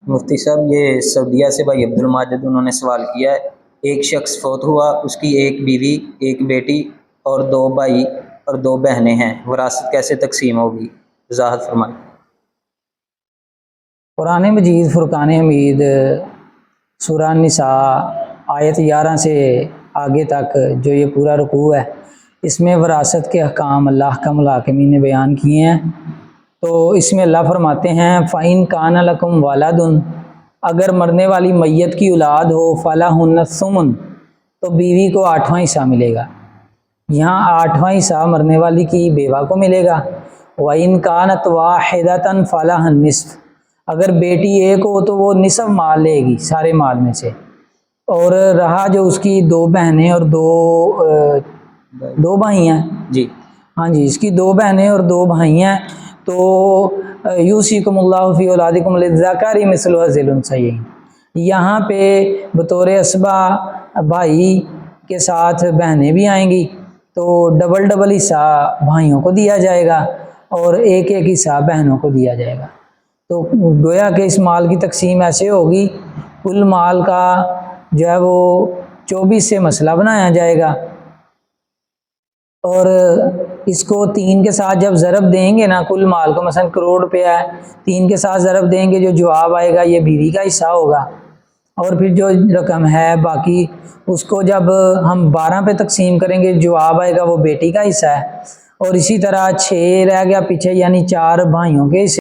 مفتی صاحب، یہ سعودیہ سے بھائی عبد الماجد انہوں نے سوال کیا ہے، ایک شخص فوت ہوا، اس کی ایک بیوی، ایک بیٹی اور دو بھائی اور دو بہنیں ہیں، وراثت کیسے تقسیم ہوگی؟ وضاحت فرمائیں۔ قرآن مجید فرقان حمید سورہ النساء آیت 11 سے آگے تک جو یہ پورا رکوع ہے، اس میں وراثت کے احکام اللہ احکم الحاکمین نے بیان کیے ہیں۔ تو اس میں اللہ فرماتے ہیں فَإِن كَانَ لَكُمْ وَلَدٌ، اگر مرنے والی میت کی اولاد ہو فَلَهُنَّ الثُّمُنُ، تو بیوی کو 8واں حصہ ملے گا۔ یہاں 8واں حصہ مرنے والی کی بیوہ کو ملے گا۔ وَإِن كَانَتْ وَاحِدَةً فَلَهَا النِّصْفُ، اگر بیٹی ایک ہو تو وہ نصف مال لے گی سارے مال میں سے، اور رہا جو اس کی دو بہنیں اور دو بھائی ہیں، جی ہاں جی، اس کی دو بہنیں اور دو بھائی ہیں، تو یوصیکم اللہ فی اولادکم للذکر مثل حظ الانثیین، یہاں پہ بطور اسبہ بھائی کے ساتھ بہنیں بھی آئیں گی، تو ڈبل ڈبل حصہ بھائیوں کو دیا جائے گا اور ایک ایک حصہ بہنوں کو دیا جائے گا۔ تو گویا کہ اس مال کی تقسیم ایسے ہوگی، کل مال کا جو ہے وہ 24 سے مسئلہ بنایا جائے گا، اور اس کو 3 کے ساتھ جب ضرب دیں گے نا کل مال کو، مثلا کروڑ روپیہ ہے، 3 کے ساتھ ضرب دیں گے، جو جواب آئے گا یہ بیوی کا حصہ ہوگا، اور پھر جو رقم ہے باقی اس کو جب ہم 12 پہ تقسیم کریں گے، جواب آئے گا وہ بیٹی کا حصہ ہے، اور اسی طرح 6 رہ گیا پیچھے، یعنی 4 بھائیوں کے حصے